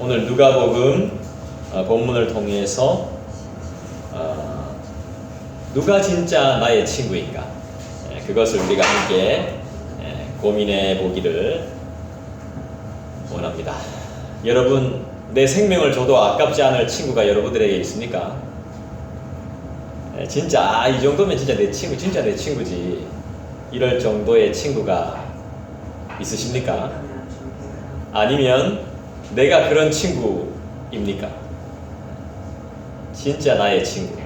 오늘 누가복음 본문을 통해서 누가 진짜 나의 친구인가, 그것을 우리가 함께 고민해 보기를 원합니다. 여러분, 내 생명을 줘도 아깝지 않을 친구가 여러분들에게 있습니까? 진짜 이 정도면 진짜 내 친구, 진짜 내 친구지, 이럴 정도의 친구가 있으십니까? 아니면 내가 그런 친구입니까? 진짜 나의 친구.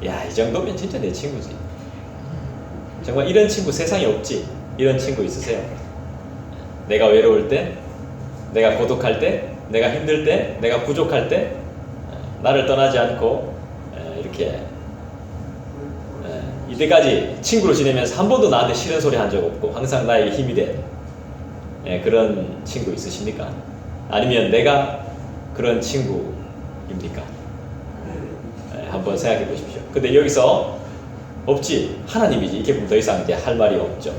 야, 이 정도면 진짜 내 친구지. 정말 이런 친구 세상에 없지? 이런 친구 있으세요? 내가 외로울 때, 내가 고독할 때, 내가 힘들 때, 내가 부족할 때 나를 떠나지 않고 이렇게 이때까지 친구로 지내면서 한 번도 나한테 싫은 소리 한 적 없고 항상 나의 힘이 된 그런 친구 있으십니까? 아니면 내가 그런 친구입니까? 한번 생각해 보십시오. 근데 여기서 없지, 하나님이지, 이렇게 보면 더 이상 이제 할 말이 없죠.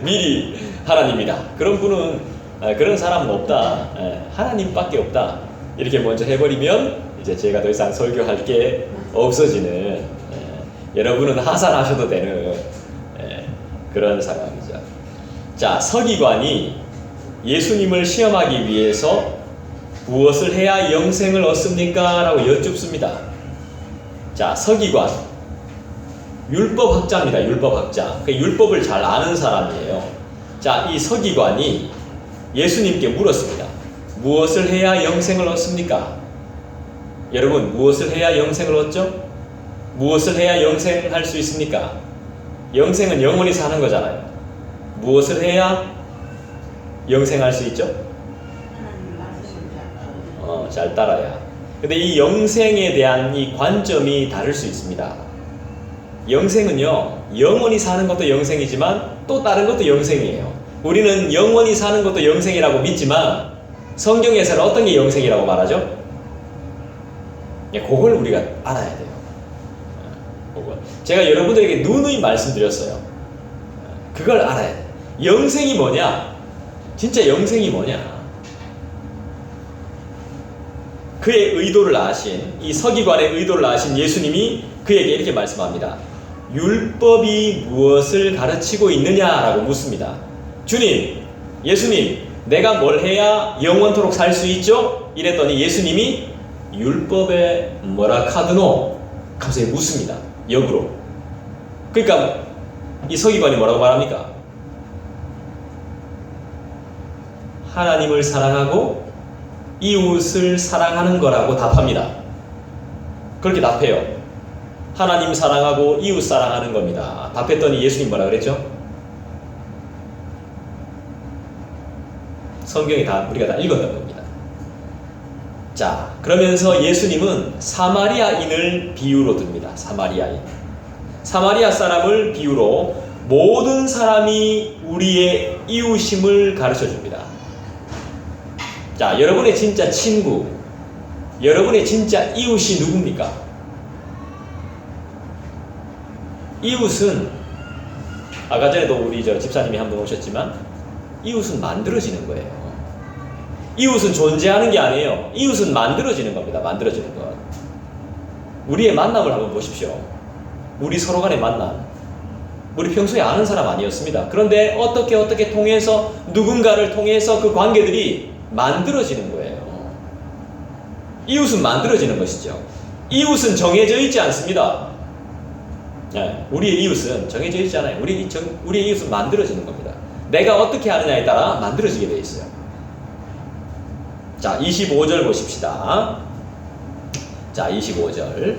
미리 하나님이다, 그런 분은, 그런 사람은 없다, 하나님밖에 없다, 이렇게 먼저 해버리면 이제 제가 더 이상 설교할 게 없어지는, 여러분은 하산하셔도 되는 그런 상황이죠. 자, 서기관이 예수님을 시험하기 위해서 무엇을 해야 영생을 얻습니까? 라고 여쭙습니다. 자, 서기관, 율법학자입니다. 율법학자. 율법을 잘 아는 사람이에요. 자, 이 서기관이 예수님께 물었습니다. 무엇을 해야 영생을 얻습니까? 여러분, 무엇을 해야 영생을 얻죠? 무엇을 해야 영생할 수 있습니까? 영생은 영원히 사는 거잖아요. 무엇을 해야 영생할 수 있죠? 잘 따라야. 근데 이 영생에 대한 이 관점이 다를 수 있습니다. 영생은요, 영원히 사는 것도 영생이지만 또 다른 것도 영생이에요. 우리는 영원히 사는 것도 영생이라고 믿지만 성경에서는 어떤 게 영생이라고 말하죠? 그걸 우리가 알아야 돼요. 그걸. 제가 여러분들에게 누누이 말씀드렸어요. 그걸 알아야 돼요. 영생이 뭐냐? 진짜 영생이 뭐냐? 그의 의도를 아신, 이 서기관의 의도를 아신 예수님이 그에게 이렇게 말씀합니다. 율법이 무엇을 가르치고 있느냐라고 묻습니다. 주님, 예수님, 내가 뭘 해야 영원토록 살 수 있죠? 이랬더니 예수님이 율법에 뭐라 카드노? 갑자기 묻습니다. 역으로. 그러니까 이 서기관이 뭐라고 말합니까? 하나님을 사랑하고 이웃을 사랑하는 거라고 답합니다. 그렇게 답해요. 하나님 사랑하고 이웃 사랑하는 겁니다. 답했더니 예수님 뭐라 그랬죠? 성경이 다 우리가 다 읽었던 겁니다. 자, 그러면서 예수님은 사마리아인을 비유로 듭니다. 사마리아인. 사마리아 사람을 비유로 모든 사람이 우리의 이웃임을 가르쳐 줍니다. 자, 여러분의 진짜 친구, 여러분의 진짜 이웃이 누굽니까? 이웃은, 아까 전에도 우리 집사님이 한 분 오셨지만, 이웃은 만들어지는 거예요. 이웃은 존재하는 게 아니에요. 이웃은 만들어지는 겁니다. 만들어지는 것. 우리의 만남을 한번 보십시오. 우리 서로 간의 만남. 우리 평소에 아는 사람 아니었습니다. 그런데 어떻게 통해서, 누군가를 통해서 그 관계들이 만들어지는 거예요. 이웃은 만들어지는 것이죠. 이웃은 정해져 있지 않습니다. 우리의 이웃은 정해져 있지 않아요. 우리의 이웃은 만들어지는 겁니다. 내가 어떻게 하느냐에 따라 만들어지게 되어 있어요. 자, 25절 보십시다. 자, 25절.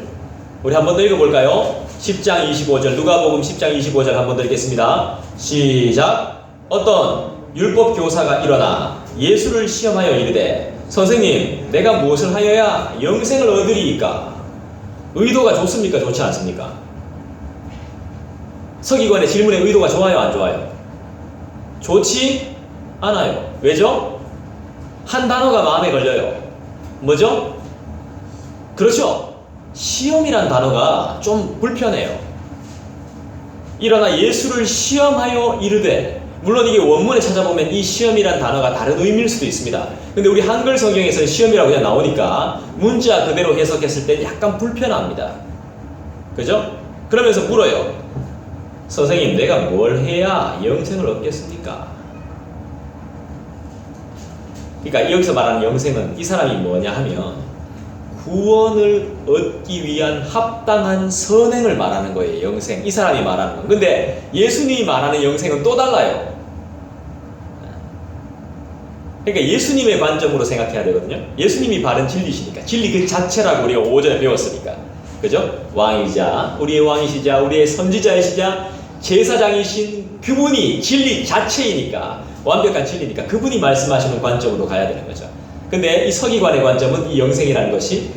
우리 한 번 더 읽어볼까요? 10장 25절, 누가복음 10장 25절 한 번 더 읽겠습니다. 시작. 어떤 율법 교사가 일어나 예수를 시험하여 이르되, 선생님, 내가 무엇을 하여야 영생을 얻으리이까? 의도가 좋습니까? 좋지 않습니까? 서기관의 질문의 의도가 좋아요, 안 좋아요? 좋지 않아요. 왜죠? 한 단어가 마음에 걸려요. 뭐죠? 그렇죠? 시험이란 단어가 좀 불편해요. 일어나 예수를 시험하여 이르되, 물론 이게 원문에 찾아보면 이 시험이란 단어가 다른 의미일 수도 있습니다. 근데 우리 한글 성경에서는 시험이라고 그냥 나오니까 문자 그대로 해석했을 때 약간 불편합니다. 그죠? 그러면서 물어요. 선생님, 내가 뭘 해야 영생을 얻겠습니까? 그러니까 여기서 말하는 영생은 이 사람이 뭐냐 하면 구원을 얻기 위한 합당한 선행을 말하는 거예요. 영생. 이 사람이 말하는 건. 근데 예수님이 말하는 영생은 또 달라요. 그러니까 예수님의 관점으로 생각해야 되거든요. 예수님이 바른 진리시니까. 진리 그 자체라고 우리가 오전에 배웠으니까. 그죠? 왕이자, 우리의 왕이시자, 우리의 선지자이시자, 제사장이신 그분이 진리 자체이니까, 완벽한 진리니까 그분이 말씀하시는 관점으로 가야 되는 거죠. 근데 이 서기관의 관점은 이 영생이라는 것이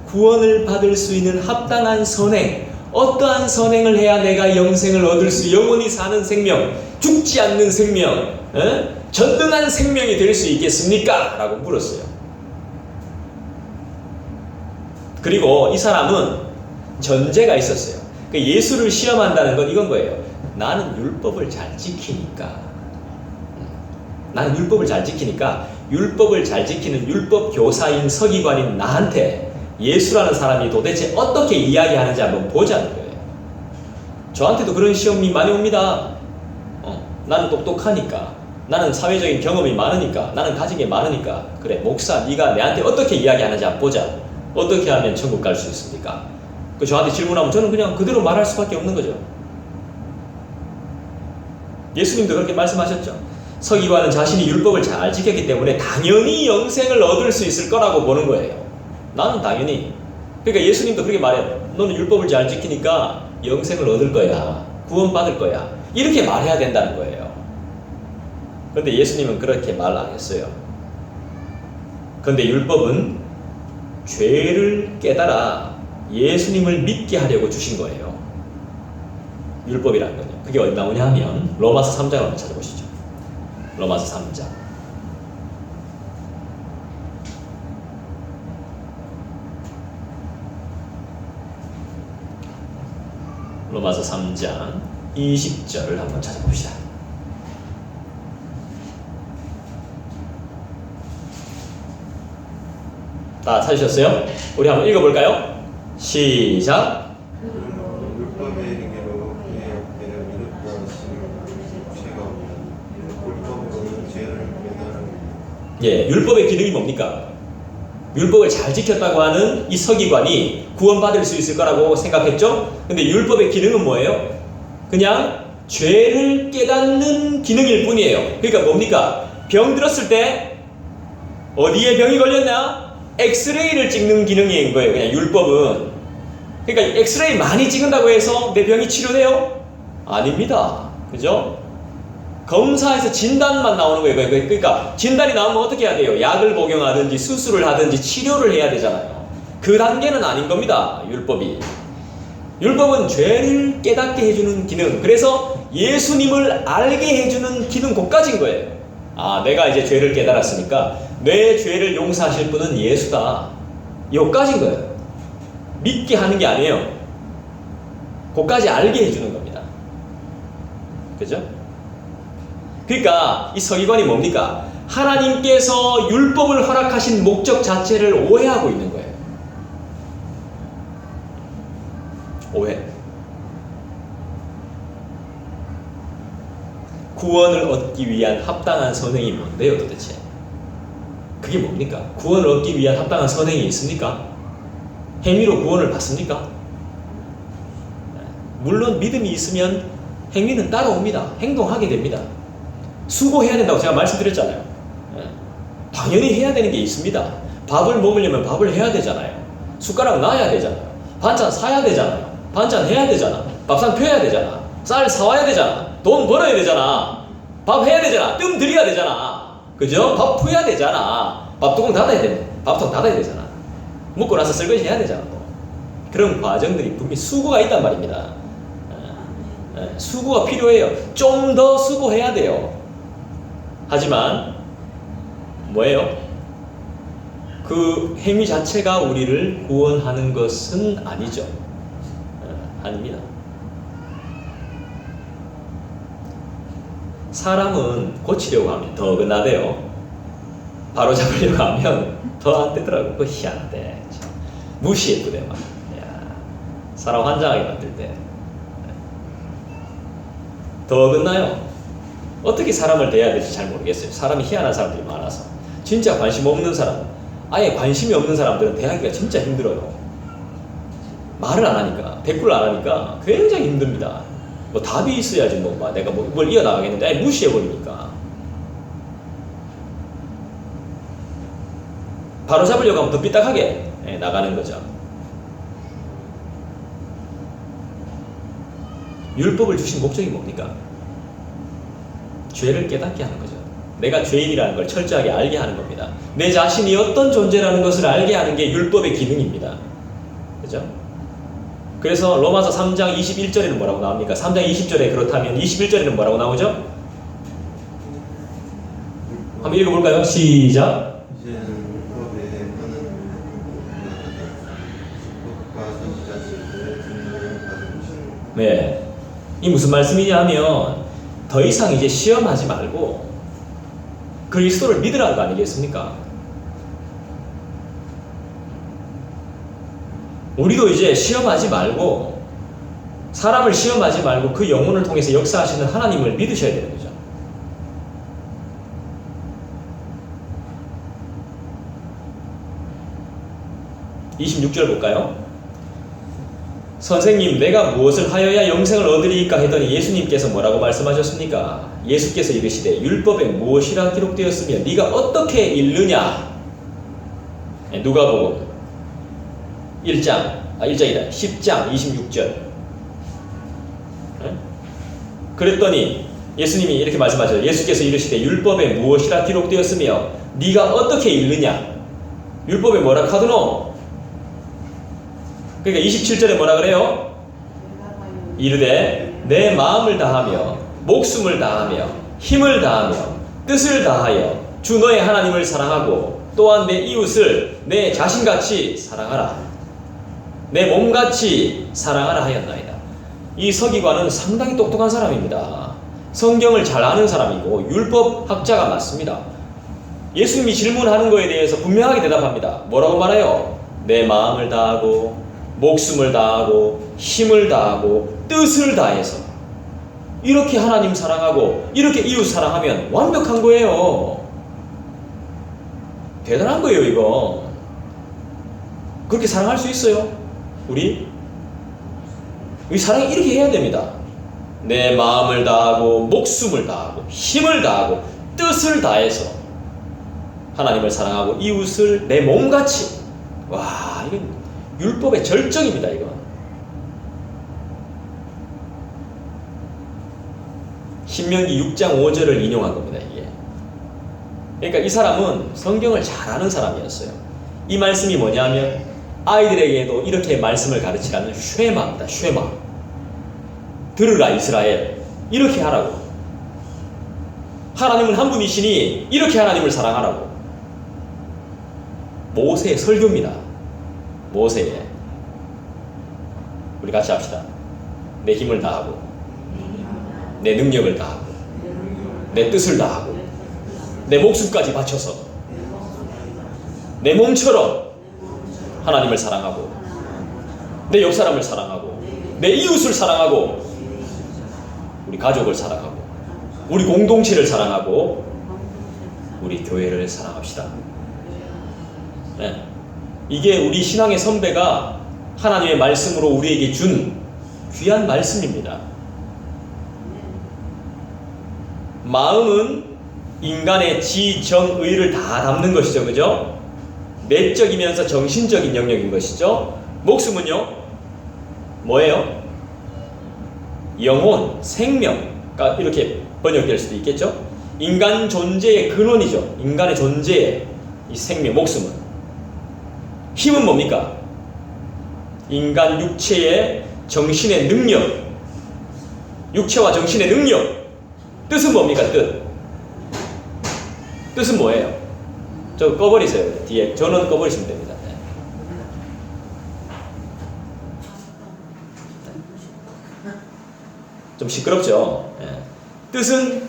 구원을 받을 수 있는 합당한 선행, 어떠한 선행을 해야 내가 영생을 얻을 수, 영원히 사는 생명, 죽지 않는 생명, 전능한 생명이 될 수 있겠습니까? 라고 물었어요. 그리고 이 사람은 전제가 있었어요. 예수를 시험한다는 건 이건 거예요. 나는 율법을 잘 지키니까. 나는 율법을 잘 지키니까 율법을 잘 지키는 율법 교사인 서기관인 나한테 예수라는 사람이 도대체 어떻게 이야기하는지 한번 보자는 거예요. 저한테도 그런 시험이 많이 옵니다. 나는 똑똑하니까, 나는 사회적인 경험이 많으니까, 나는 가진 게 많으니까, 그래 목사 네가 내한테 어떻게 이야기하는지 한번 보자. 어떻게 하면 천국 갈 수 있습니까? 저한테 질문하면 저는 그냥 그대로 말할 수밖에 없는 거죠. 예수님도 그렇게 말씀하셨죠. 서기관은 자신이 율법을 잘 지켰기 때문에 당연히 영생을 얻을 수 있을 거라고 보는 거예요. 나는 당연히. 그러니까 예수님도 그렇게 말해요. 너는 율법을 잘 지키니까 영생을 얻을 거야. 구원받을 거야. 이렇게 말해야 된다는 거예요. 그런데 예수님은 그렇게 말 안 했어요. 그런데 율법은 죄를 깨달아 예수님을 믿게 하려고 주신 거예요. 율법이라는 거죠. 그게 어디 나오냐 하면 로마서 3장을 한번 찾아보시죠. 로마서 3장. 로마서 3장 20절을 한번 찾아봅시다. 다 찾으셨어요? 우리 한번 읽어볼까요? 시작. 예, 율법의 기능이 뭡니까? 율법을 잘 지켰다고 하는 이 서기관이 구원받을 수 있을 거라고 생각했죠? 근데 율법의 기능은 뭐예요? 그냥 죄를 깨닫는 기능일 뿐이에요. 그러니까 뭡니까? 병 들었을 때 어디에 병이 걸렸나? 엑스레이를 찍는 기능인 거예요. 그냥 율법은. 그러니까 엑스레이 많이 찍은다고 해서 내 병이 치료돼요? 아닙니다. 그죠? 검사에서 진단만 나오는 거예요. 그러니까 진단이 나오면 어떻게 해야 돼요? 약을 복용하든지 수술을 하든지 치료를 해야 되잖아요. 그 단계는 아닌 겁니다. 율법이. 율법은 죄를 깨닫게 해주는 기능. 그래서 예수님을 알게 해주는 기능 그까지인 거예요. 아, 내가 이제 죄를 깨달았으니까 내 죄를 용서하실 분은 예수다. 여기까지인 거예요. 믿게 하는 게 아니에요. 그까지 알게 해주는 겁니다. 그죠? 그러니까 이 서기관이 뭡니까? 하나님께서 율법을 허락하신 목적 자체를 오해하고 있는 거예요. 오해. 구원을 얻기 위한 합당한 선행이 뭔데요, 도대체? 그게 뭡니까? 구원을 얻기 위한 합당한 선행이 있습니까? 행위로 구원을 받습니까? 물론 믿음이 있으면 행위는 따라옵니다. 행동하게 됩니다. 수고해야 된다고 제가 말씀드렸잖아요. 당연히 해야 되는 게 있습니다. 밥을 먹으려면 밥을 해야 되잖아요. 숟가락 놔야 되잖아요. 반찬 사야 되잖아요. 반찬 해야 되잖아. 밥상 펴야 되잖아. 쌀 사와야 되잖아. 돈 벌어야 되잖아. 밥 해야 되잖아. 뜸 들여야 되잖아. 그죠? 밥 푸야 되잖아. 밥뚜껑 닫아야 돼. 밥통 닫아야 되잖아. 먹고 나서 설거지 해야 되잖아. 또. 그런 과정들이 분명히 수고가 있단 말입니다. 수고가 필요해요. 좀 더 수고해야 돼요. 하지만 뭐예요? 그 행위 자체가 우리를 구원하는 것은 아니죠. 아닙니다. 사람은 고치려고 하면 더 어긋나대요. 바로 잡으려고 하면 더 안 되더라고. 그거 희한하대. 무시했구대 막. 야, 사람 환장하게 만들 때. 더 어긋나요. 어떻게 사람을 대해야 될지 잘 모르겠어요. 사람이 희한한 사람들이 많아서. 진짜 관심 없는 사람, 아예 관심이 없는 사람들은 대하기가 진짜 힘들어요. 말을 안 하니까, 대꾸를 안 하니까 굉장히 힘듭니다. 뭐 답이 있어야지 뭐 내가 뭘 이어나가겠는데 아예 무시해버리니까. 바로 잡으려고 하면 더 삐딱하게 나가는 거죠. 율법을 주신 목적이 뭡니까? 죄를 깨닫게 하는 거죠. 내가 죄인이라는 걸 철저하게 알게 하는 겁니다. 내 자신이 어떤 존재라는 것을 알게 하는 게 율법의 기능입니다. 그죠? 그래서 로마서 3장 21절에는 뭐라고 나옵니까? 3장 20절에 그렇다면 21절에는 뭐라고 나오죠? 한번 읽어볼까요? 시작! 네. 이 무슨 말씀이냐 하면 더 이상 이제 시험하지 말고 그리스도를 믿으라는 거 아니겠습니까? 우리도 이제 시험하지 말고 사람을 시험하지 말고 그 영혼을 통해서 역사하시는 하나님을 믿으셔야 되는 거죠. (26절) 볼까요? 선생님, 내가 무엇을 하여야 영생을 얻으리이까 했더니 예수님께서 뭐라고 말씀하셨습니까? 예수께서 이르시되 율법에 무엇이라 기록되었으며 네가 어떻게 읽느냐? 누가복음 1장이다. 10장 26절. 그랬더니 예수님이 이렇게 말씀하셨어요. 예수께서 이르시되 율법에 무엇이라 기록되었으며 네가 어떻게 읽느냐? 율법에 뭐라 카드노? 그러니까 27절에 뭐라 그래요? 이르되 내 마음을 다하며 목숨을 다하며 힘을 다하며 뜻을 다하여 주 너의 하나님을 사랑하고 또한 내 이웃을 내 자신같이 사랑하라. 내 몸같이 사랑하라 하였나이다. 이 서기관은 상당히 똑똑한 사람입니다. 성경을 잘 아는 사람이고 율법 학자가 맞습니다. 예수님이 질문하는 거에 대해서 분명하게 대답합니다. 뭐라고 말해요? 내 마음을 다하고 목숨을 다하고 힘을 다하고 뜻을 다해서 이렇게 하나님 사랑하고 이렇게 이웃 사랑하면 완벽한 거예요. 대단한 거예요 이거. 그렇게 사랑할 수 있어요? 우리 사랑이 이렇게 해야 됩니다. 내 마음을 다하고 목숨을 다하고 힘을 다하고 뜻을 다해서 하나님을 사랑하고 이웃을 내 몸같이. 와, 이건 율법의 절정입니다. 이건 신명기 6장 5절을 인용한 겁니다. 이게 그러니까 이 사람은 성경을 잘 아는 사람이었어요. 이 말씀이 뭐냐면 아이들에게도 이렇게 말씀을 가르치라는 쉐마입니다. 쉐마. 들으라 이스라엘. 이렇게 하라고. 하나님은 한 분이시니 이렇게 하나님을 사랑하라고. 모세의 설교입니다. 모세의. 우리 같이 합시다. 내 힘을 다하고 내 능력을 다하고 내 뜻을 다하고 내 목숨까지 바쳐서 내 몸처럼 하나님을 사랑하고 내 옆사람을 사랑하고 내 이웃을 사랑하고 우리 가족을 사랑하고 우리 공동체를 사랑하고 우리 교회를 사랑합시다. 네. 이게 우리 신앙의 선배가 하나님의 말씀으로 우리에게 준 귀한 말씀입니다. 마음은 인간의 지, 정, 의를 다 담는 것이죠. 그죠? 내적이면서 정신적인 영역인 것이죠. 목숨은요? 뭐예요? 영혼, 생명가 이렇게 번역될 수도 있겠죠. 인간 존재의 근원이죠. 인간의 존재의 이 생명, 목숨은. 힘은 뭡니까? 인간 육체의 정신의 능력. 육체와 정신의 능력. 뜻은 뭡니까? 뜻은 뭐예요? 저 꺼버리세요. 뒤에 전원 꺼버리시면 됩니다. 좀 시끄럽죠? 뜻은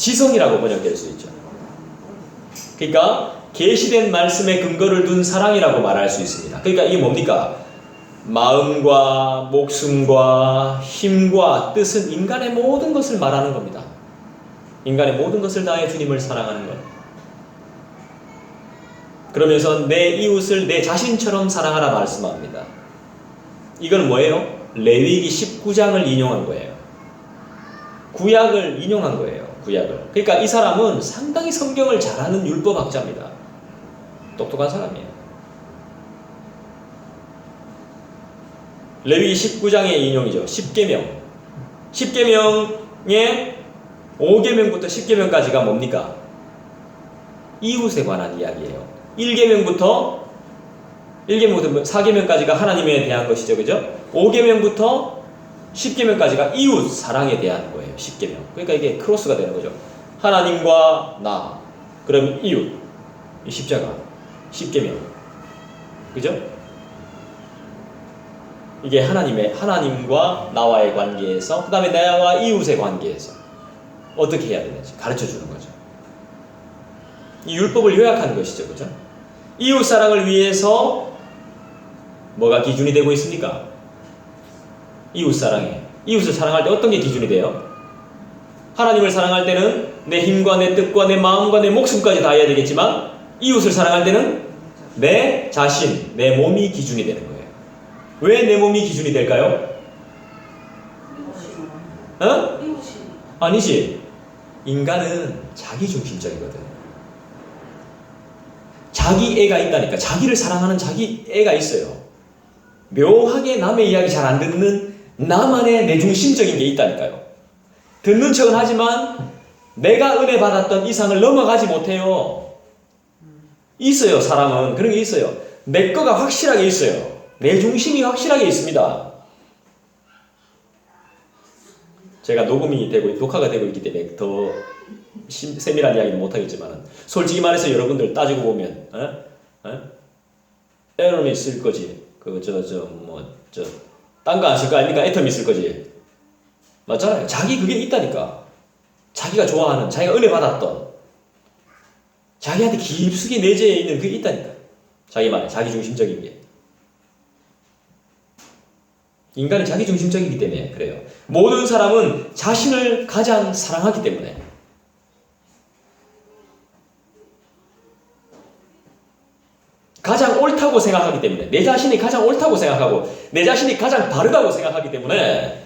지성이라고 번역될 수 있죠. 그러니까 계시된 말씀에 근거를 둔 사랑이라고 말할 수 있습니다. 그러니까 이게 뭡니까? 마음과 목숨과 힘과 뜻은 인간의 모든 것을 말하는 겁니다. 인간의 모든 것을 다해 주님을 사랑하는 것. 그러면서 내 이웃을 내 자신처럼 사랑하라 말씀합니다. 이건 뭐예요? 레위기 19장을 인용한 거예요. 구약을 인용한 거예요. 구약을. 그러니까 이 사람은 상당히 성경을 잘하는 율법학자입니다. 똑똑한 사람이에요. 레위기 19장의 인용이죠. 10계명. 10계명의 5계명부터 10계명까지가 뭡니까? 이웃에 관한 이야기예요. 1계명부터 4계명까지가 하나님에 대한 것이죠. 그죠? 5계명부터 10계명까지가 이웃 사랑에 대한 거예요. 10계명. 그러니까 이게 크로스가 되는 거죠. 하나님과 나, 그럼 이웃, 이 십자가, 10계명. 그죠? 이게 하나님과 나와의 관계에서, 그 다음에 나와 이웃의 관계에서 어떻게 해야 되는지 가르쳐 주는 거죠. 이 율법을 요약하는 것이죠. 그죠? 이웃 사랑을 위해서 뭐가 기준이 되고 있습니까? 이웃 사랑에. 이웃을 사랑할 때 어떤 게 기준이 돼요? 하나님을 사랑할 때는 내 힘과 내 뜻과 내 마음과 내 목숨까지 다해야 되겠지만, 이웃을 사랑할 때는 내 자신, 내 몸이 기준이 되는 거예요. 왜 내 몸이 기준이 될까요? 어? 아니지. 인간은 자기중심적이거든. 자기 애가 있다니까. 자기를 사랑하는 자기 애가 있어요. 묘하게 남의 이야기 잘 안 듣는 나만의 내중심적인 게 있다니까요. 듣는 척은 하지만 내가 은혜 받았던 이상을 넘어가지 못해요. 있어요. 사람은 그런 게 있어요. 내 거가 확실하게 있어요. 내 중심이 확실하게 있습니다. 제가 녹화가 되고 있기 때문에 더 세밀한 이야기는 못하겠지만, 솔직히 말해서 여러분들 따지고 보면, 에런이 있을 거지. 딴 거 안 쓸 거 아닙니까? 애텀이 있을 거지. 맞잖아요. 자기 그게 있다니까. 자기가 좋아하는, 자기가 은혜 받았던, 자기한테 깊숙이 내재해 있는 그게 있다니까. 자기만의, 자기중심적인 게. 인간이 자기중심적이기 때문에 그래요. 모든 사람은 자신을 가장 사랑하기 때문에. 가장 옳다고 생각하기 때문에. 내 자신이 가장 옳다고 생각하고 내 자신이 가장 바르다고 생각하기 때문에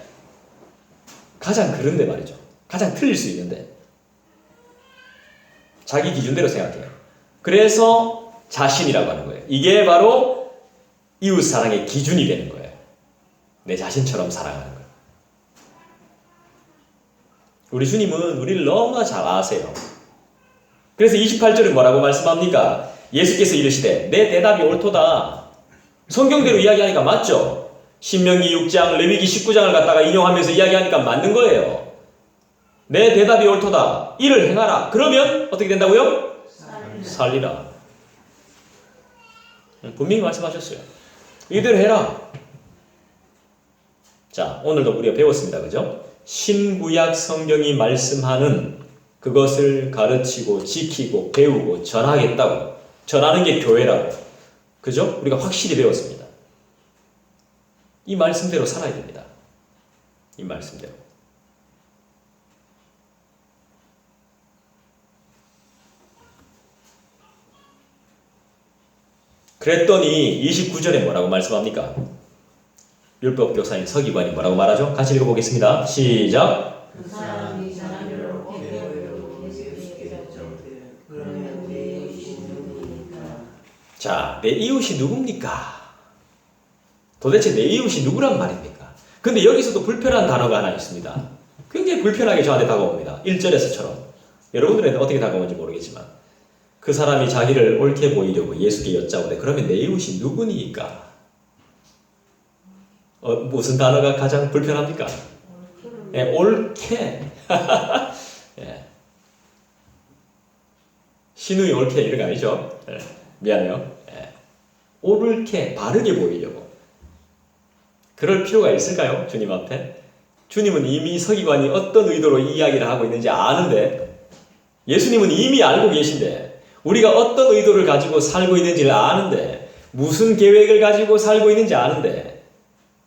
가장 그런데 말이죠. 가장 틀릴 수 있는데 자기 기준대로 생각해요. 그래서 자신이라고 하는 거예요. 이게 바로 이웃사랑의 기준이 되는 거예요. 내 자신처럼 사랑하는 거예요. 우리 주님은 우리를 너무나 잘 아세요. 그래서 28절은 뭐라고 말씀합니까? 예수께서 이르시되 내 대답이 옳도다. 성경대로 이야기하니까 맞죠? 신명기 6장, 레위기 19장을 갖다가 인용하면서 이야기하니까 맞는 거예요. 내 대답이 옳도다. 이를 행하라. 그러면 어떻게 된다고요? 살리라. 분명히 말씀하셨어요. 이대로 해라. 자, 오늘도 우리가 배웠습니다. 그죠? 신구약 성경이 말씀하는 그것을 가르치고 지키고 배우고 전하겠다고. 전하는 게 교회라고. 그죠? 우리가 확실히 배웠습니다. 이 말씀대로 살아야 됩니다. 이 말씀대로. 그랬더니 29절에 뭐라고 말씀합니까? 율법 교사인 서기관이 뭐라고 말하죠? 같이 읽어보겠습니다. 시작. 그 사람이 사람을 어떻게 보여도 예수께서 그러면 내 이웃이 누구니까? 자, 내 이웃이 누굽니까? 도대체 내 이웃이 누구란 말입니까? 근데 여기서도 불편한 단어가 하나 있습니다. 굉장히 불편하게 저한테 다가옵니다. 1절에서처럼. 여러분들은 어떻게 다가오는지 모르겠지만 그 사람이 자기를 옳게 보이려고 예수께 여짜오되 그러면 내 이웃이 누구니까? 무슨 단어가 가장 불편합니까? 옳게. 예. 신우이 옳게 이런 거 아니죠? 예. 미안해요. 예. 옳게 바르게 보이려고. 그럴 필요가 있을까요? 주님 앞에? 주님은 이미 서기관이 어떤 의도로 이 이야기를 하고 있는지 아는데 예수님은 이미 알고 계신데, 우리가 어떤 의도를 가지고 살고 있는지를 아는데, 무슨 계획을 가지고 살고 있는지 아는데,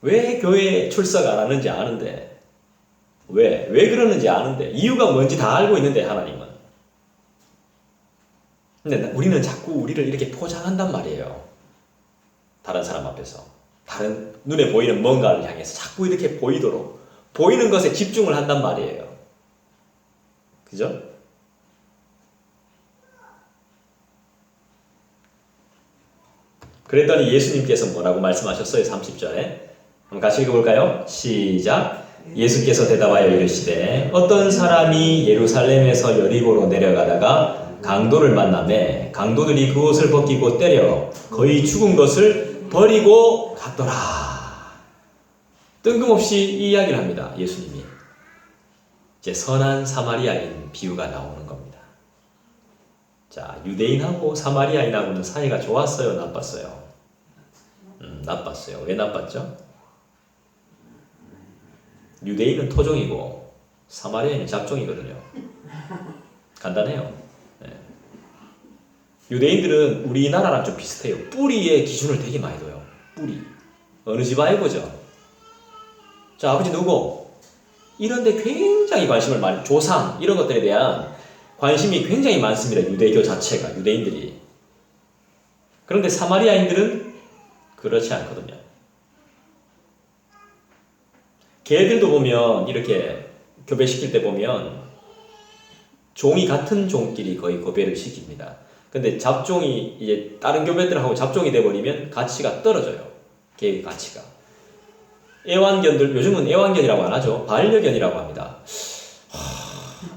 왜 교회에 출석 안 하는지 아는데, 왜 그러는지 아는데, 이유가 뭔지 다 알고 있는데, 하나님은. 근데 우리는 자꾸 우리를 이렇게 포장한단 말이에요. 다른 사람 앞에서. 다른 눈에 보이는 뭔가를 향해서 자꾸 이렇게 보이도록, 보이는 것에 집중을 한단 말이에요. 그죠? 그랬더니 예수님께서 뭐라고 말씀하셨어요? 30절에. 한번 같이 읽어볼까요? 시작. 예수께서 대답하여 이르시되 어떤 사람이 예루살렘에서 여리고로 내려가다가 강도를 만나매 강도들이 그 옷을 벗기고 때려 거의 죽은 것을 버리고 갔더라. 뜬금없이 이 이야기를 합니다. 예수님이. 이제 선한 사마리아인 비유가 나오는 겁니다. 자, 유대인하고 사마리아인하고는 사이가 좋았어요? 나빴어요? 나빴어요. 왜 나빴죠? 유대인은 토종이고 사마리아인은 잡종이거든요. 간단해요. 네. 유대인들은 우리나라랑 좀 비슷해요. 뿌리의 기준을 되게 많이 둬요. 뿌리. 어느 집 아이고죠? 자, 아버지 누구? 이런데 굉장히 관심을 많이, 조상 이런 것들에 대한 관심이 굉장히 많습니다. 유대교 자체가, 유대인들이. 그런데 사마리아인들은 그렇지 않거든요. 개들도 보면 이렇게 교배시킬 때 보면 종이 같은 종끼리 거의 교배를 시킵니다. 근데 잡종이 이제 다른 교배들하고 잡종이 돼버리면 가치가 떨어져요. 개의 가치가. 애완견들, 요즘은 애완견이라고 안 하죠. 반려견이라고 합니다.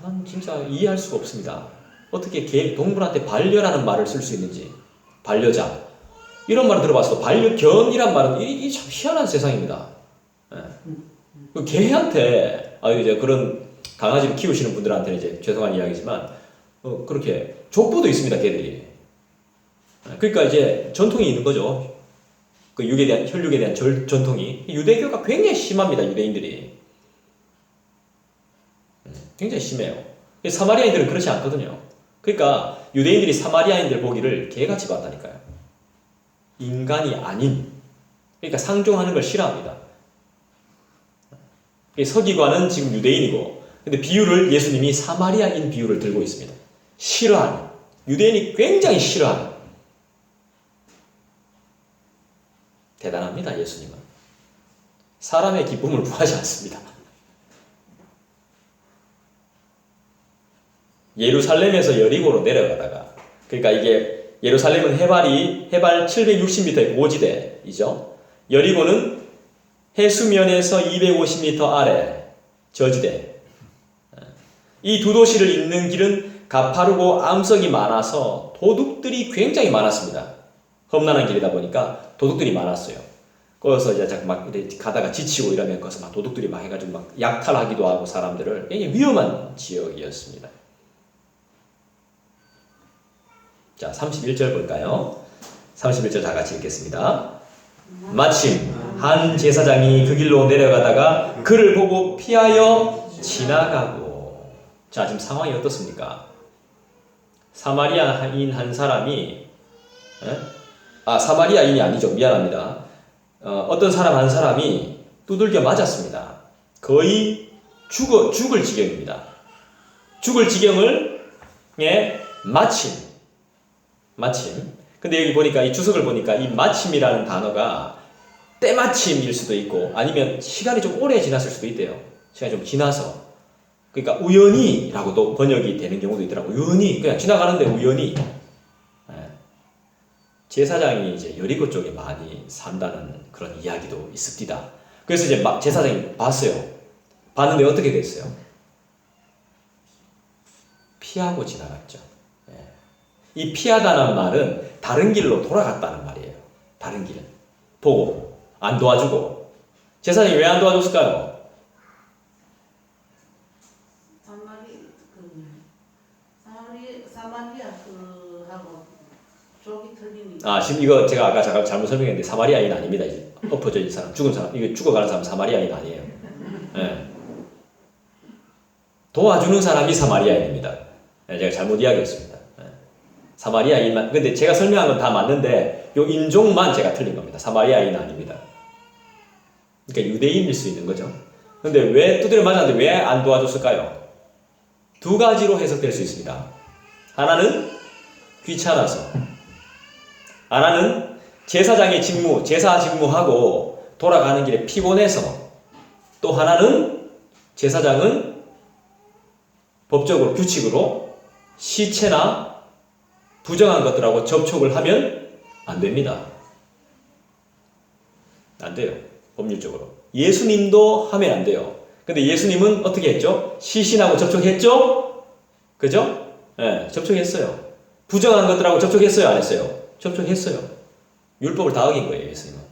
난 진짜 이해할 수가 없습니다. 어떻게 동물한테 반려라는 말을 쓸 수 있는지. 반려자. 이런 말을 들어봤어. 반려견이란 말은 이게 참 희한한 세상입니다. 네. 개한테, 이제 그런 강아지를 키우시는 분들한테는 이제 죄송한 이야기지만, 그렇게 족보도 있습니다, 개들이. 그러니까 이제 전통이 있는 거죠. 그 혈육에 대한 전통이. 유대교가 굉장히 심합니다, 유대인들이. 굉장히 심해요. 사마리아인들은 그렇지 않거든요. 그러니까 유대인들이 사마리아인들 보기를 개같이 봤다니까요. 인간이 아닌. 그러니까 상종하는 걸 싫어합니다. 서기관은 지금 유대인이고, 근데 비유를 예수님이 사마리아인 비유를 들고 있습니다. 싫어하는. 유대인이 굉장히 싫어하는. 대단합니다, 예수님은. 사람의 기쁨을 구하지 않습니다. 예루살렘에서 여리고로 내려가다가, 그러니까 이게 예루살렘은 해발 760m의 고지대이죠. 여리고는 해수면에서 250m 아래 저지대. 이 두 도시를 잇는 길은 가파르고 암석이 많아서 도둑들이 굉장히 많았습니다. 험난한 길이다 보니까 도둑들이 많았어요. 거기서 이제 막 가다가 지치고 이러면 거기서 막 도둑들이 막 해가지고 막 약탈하기도 하고 사람들을. 굉장히 위험한 지역이었습니다. 자, 31절 볼까요? 31절 다 같이 읽겠습니다. 마침 한 제사장이 그 길로 내려가다가 그를 보고 피하여 지나가고. 자, 지금 상황이 어떻습니까? 사마리아인 한 사람이, 사마리아인이 아니죠. 미안합니다. 어떤 사람 한 사람이 두들겨 맞았습니다. 거의 죽을 지경입니다. 죽을 지경을, 마침. 근데 여기 보니까, 이 주석을 보니까 이 마침이라는 단어가 때마침일 수도 있고, 아니면 시간이 좀 오래 지났을 수도 있대요. 시간이 좀 지나서. 그러니까 우연히라고 또 번역이 되는 경우도 있더라고요. 우연히. 그냥 지나가는데 우연히. 제사장이 이제 여리고 쪽에 많이 산다는 그런 이야기도 있습니다. 그래서 이제 막 제사장이 봤어요. 봤는데 어떻게 됐어요? 피하고 지나갔죠. 이 피하다는 말은 다른 길로 돌아갔다는 말이에요. 다른 길은. 보고 안 도와주고. 제사장이 왜 안 도와줬을까요? 사마리아 그하고 쪽이 틀리니까. 지금 이거 제가 아까 잠깐 잘못 설명했는데 사마리아인 아닙니다. 이제 엎어져 있는 사람, 죽은 사람, 이거 죽어가는 사람 사마리아인 아니에요. 도와주는 사람이 사마리아인입니다. 제가 잘못 이야기했습니다. 사마리아인만, 근데 제가 설명한 건 다 맞는데 요 인종만 제가 틀린 겁니다. 사마리아인은 아닙니다. 그러니까 유대인일 수 있는 거죠. 근데 왜 두드려 맞았는데 왜 안 도와줬을까요? 두 가지로 해석될 수 있습니다. 하나는 귀찮아서, 하나는 제사장의 직무, 제사 직무하고 돌아가는 길에 피곤해서, 또 하나는 제사장은 법적으로 규칙으로 시체나 부정한 것들하고 접촉을 하면 안 됩니다. 안 돼요. 법률적으로. 예수님도 하면 안 돼요. 근데 예수님은 어떻게 했죠? 시신하고 접촉했죠? 그죠? 네, 접촉했어요. 부정한 것들하고 접촉했어요? 안 했어요? 접촉했어요. 율법을 다 어긴 거예요, 예수님은.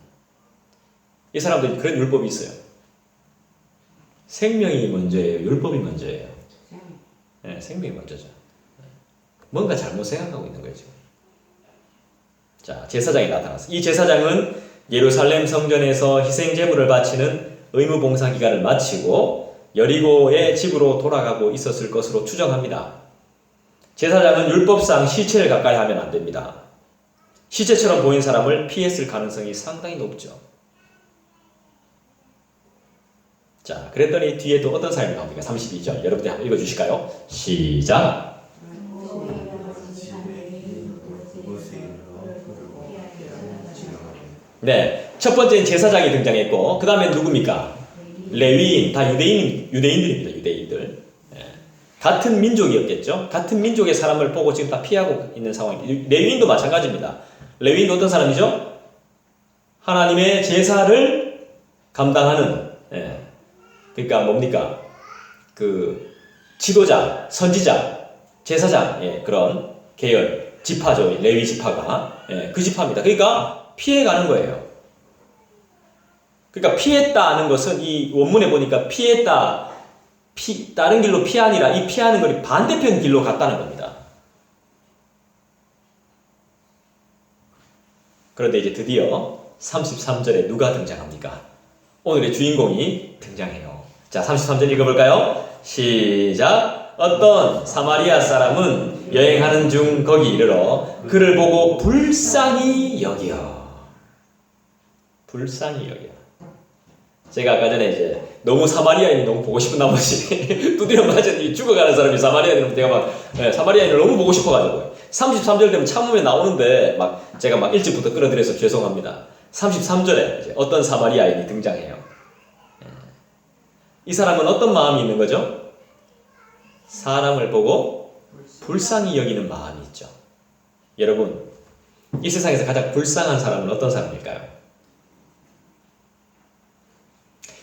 이 사람도 그런 율법이 있어요. 생명이 먼저예요? 율법이 먼저예요? 네, 생명이 먼저죠. 뭔가 잘못 생각하고 있는 거예요, 지금. 자, 제사장이 나타났어요. 이 제사장은 예루살렘 성전에서 희생 제물을 바치는 의무 봉사 기간을 마치고 여리고의 집으로 돌아가고 있었을 것으로 추정합니다. 제사장은 율법상 시체를 가까이 하면 안 됩니다. 시체처럼 보인 사람을 피했을 가능성이 상당히 높죠. 자, 그랬더니 뒤에 또 어떤 사연이 나옵니까? 32절. 여러분들 한번 읽어주실까요? 시작. 네, 첫 번째는 제사장이 등장했고, 그 다음에 누굽니까? 레위인, 다 유대인들입니다. 유대인들. 네. 같은 민족이었겠죠? 같은 민족의 사람을 보고 지금 다 피하고 있는 상황입니다. 레위인도 마찬가지입니다. 레위인도 어떤 사람이죠? 하나님의 제사를 감당하는, 예. 그러니까 뭡니까? 그 지도자, 선지자, 제사장, 예, 그런 계열, 지파죠. 레위 지파가. 예, 그 지파입니다. 그러니까 피해가는 거예요. 그러니까 피했다는 것은 이 원문에 보니까 피했다, 다른 길로 피하니라, 이 피하는 것이 반대편 길로 갔다는 겁니다. 그런데 이제 드디어 33절에 누가 등장합니까? 오늘의 주인공이 등장해요. 자, 33절 읽어볼까요? 시작. 어떤 사마리아 사람은 여행하는 중 거기 이르러 그를 보고 불쌍히 여겨. 불쌍히 여겨. 제가 아까 전에 이제 너무 사마리아인이 너무 보고 싶은 나머지 두드려 맞은 죽어가는 사람이 사마리아인이면 제가 막 사마리아인을 너무 보고 싶어가지고 33절 되면 참음에 나오는데 막 제가 막 일찍부터 끌어들여서 죄송합니다. 33절에 이제 어떤 사마리아인이 등장해요. 이 사람은 어떤 마음이 있는 거죠? 사람을 보고 불쌍히 여기는 마음이 있죠. 여러분, 이 세상에서 가장 불쌍한 사람은 어떤 사람일까요?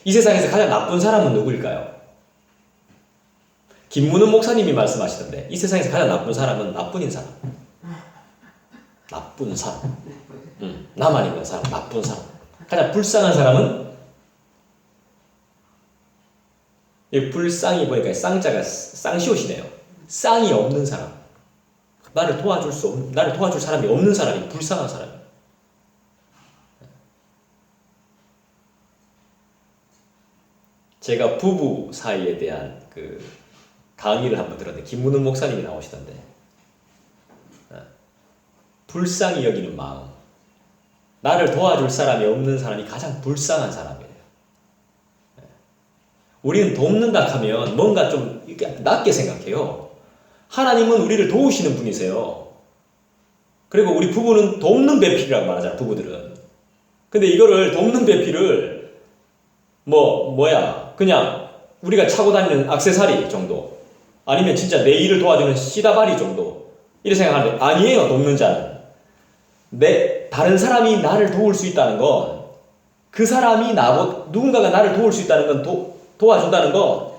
이 세상에서 가장 나쁜 사람은 누구일까요? 김문은 목사님이 말씀하시던데 이 세상에서 가장 나쁜 사람은 나뿐인 사람. 나쁜 사람. 나만 있는 사람, 나쁜 사람. 가장 불쌍한 사람은 이 불쌍히 보니까 쌍자가 쌍시옷이네요. 쌍이 없는 사람. 나를 도와줄 사람이 없는 사람이 불쌍한 사람이에요. 제가 부부 사이에 대한 그 강의를 한번 들었는데 김문은 목사님이 나오시던데 불쌍히 여기는 마음. 나를 도와줄 사람이 없는 사람이 가장 불쌍한 사람이에요. 우리는 돕는다 하면 뭔가 좀 낮게 생각해요. 하나님은 우리를 도우시는 분이세요. 그리고 우리 부부는 돕는 배필이라고 말하잖아, 부부들은. 근데 이거를 돕는 배필을 그냥 우리가 차고 다니는 액세서리 정도, 아니면 진짜 내 일을 도와주는 시다바리 정도, 이렇게 생각하는데 아니에요. 돕는 자는 다른 사람이 나를 도울 수 있다는 건, 그 사람이 누군가가 나를 도울 수 있다는 건, 도와준다는 건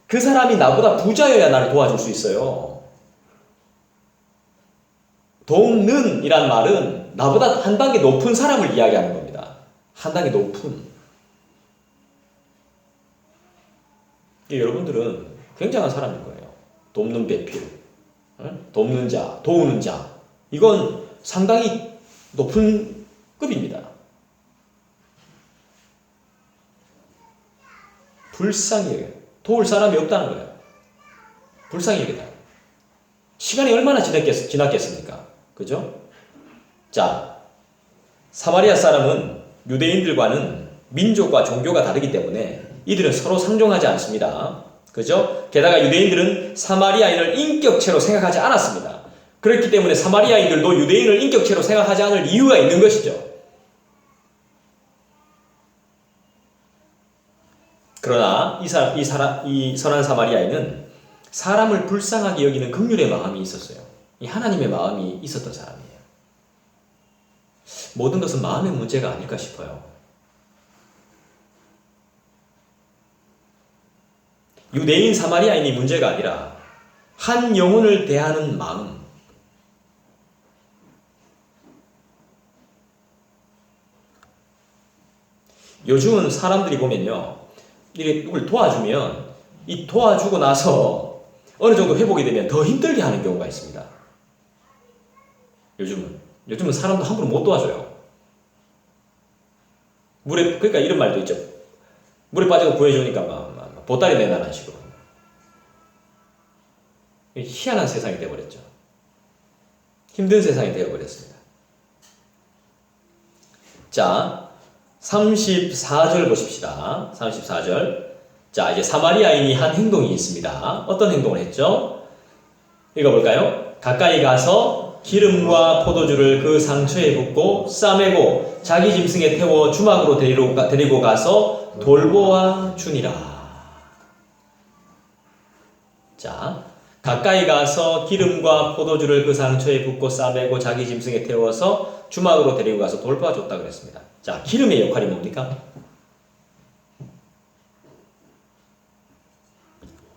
그 사람이 나보다 부자여야 나를 도와줄 수 있어요. 돕는 이란 말은 나보다 한 단계 높은 사람을 이야기하는 겁니다. 한 단계 높은. 여러분들은 굉장한 사람인 거예요. 돕는 배필, 돕는 자, 도우는 자. 이건 상당히 높은 급입니다. 불쌍히 여겨요. 도울 사람이 없다는 거예요. 불쌍히 여기다. 시간이 얼마나 지났겠습니까? 그죠? 자, 사마리아 사람은 유대인들과는 민족과 종교가 다르기 때문에 이들은 서로 상종하지 않습니다. 그죠? 게다가 유대인들은 사마리아인을 인격체로 생각하지 않았습니다. 그렇기 때문에 사마리아인들도 유대인을 인격체로 생각하지 않을 이유가 있는 것이죠. 그러나 이 선한 사마리아인은 사람을 불쌍하게 여기는 긍휼의 마음이 있었어요. 이 하나님의 마음이 있었던 사람이에요. 모든 것은 마음의 문제가 아닐까 싶어요. 유대인 사마리아인이 문제가 아니라 한 영혼을 대하는 마음. 요즘은 사람들이 보면요, 이렇게 누굴 도와주면 이 도와주고 나서 어느 정도 회복이 되면 더 힘들게 하는 경우가 있습니다. 요즘은 사람도 함부로 못 도와줘요. 그러니까 이런 말도 있죠. 물에 빠져서 구해주니까 막 보따리 내놔라는 식으로. 희한한 세상이 되어버렸죠. 힘든 세상이 되어버렸습니다. 자, 34절 보십시다. 34절. 자, 이제 사마리아인이 한 행동이 있습니다. 어떤 행동을 했죠? 읽어볼까요? 가까이 가서 기름과 포도주를 그 상처에 붓고 싸매고 자기 짐승에 태워 주막으로 데리고 가서 돌보아 주니라. 자, 가까이 가서 기름과 포도주를 그 상처에 붓고 싸매고 자기 짐승에 태워서 주막으로 데리고 가서 돌보아 줬다 그랬습니다. 자, 기름의 역할이 뭡니까?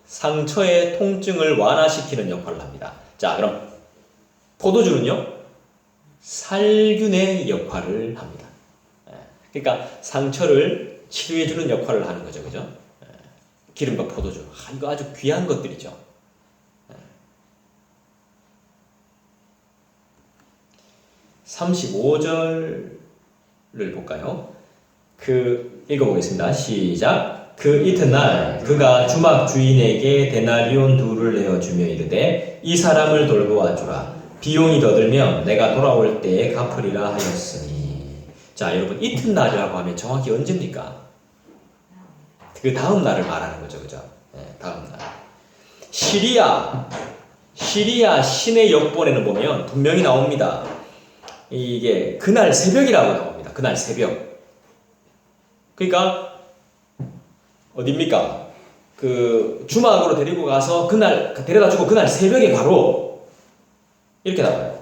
상처의 통증을 완화시키는 역할을 합니다. 자, 그럼 포도주는요? 살균의 역할을 합니다. 그러니까 상처를 치료해주는 역할을 하는 거죠. 그죠? 기름과 포도주. 이거 아주 귀한 것들이죠. 35절을 볼까요? 읽어보겠습니다. 시작. 그 이튿날 그가 주막 주인에게 데나리온 둘을 내어주며 이르되 이 사람을 돌보아 주라. 비용이 더 들면 내가 돌아올 때에 갚으리라 하였으니. 자, 여러분, 이튿날이라고 하면 정확히 언제입니까? 그 다음 날을 말하는 거죠. 그죠? 네, 다음 날. 시리아 신의 역본에는 보면 분명히 나옵니다. 이게 그날 새벽이라고 나옵니다. 그날 새벽. 그러니까 어딥니까? 그 주막으로 데리고 가서 그날 데려다 주고 그날 새벽에 바로 이렇게 나와요.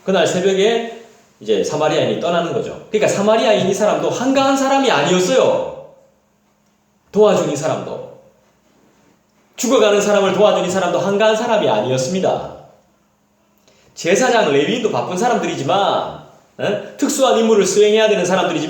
그날 새벽에 이제 사마리아인이 떠나는 거죠. 그러니까 사마리아인 이 사람도 한가한 사람이 아니었어요. 도와준 이 사람도. 죽어가는 사람을 도와준 이 사람도 한가한 사람이 아니었습니다. 제사장 레위인도 바쁜 사람들이지만 특수한 임무를 수행해야 되는 사람들이지만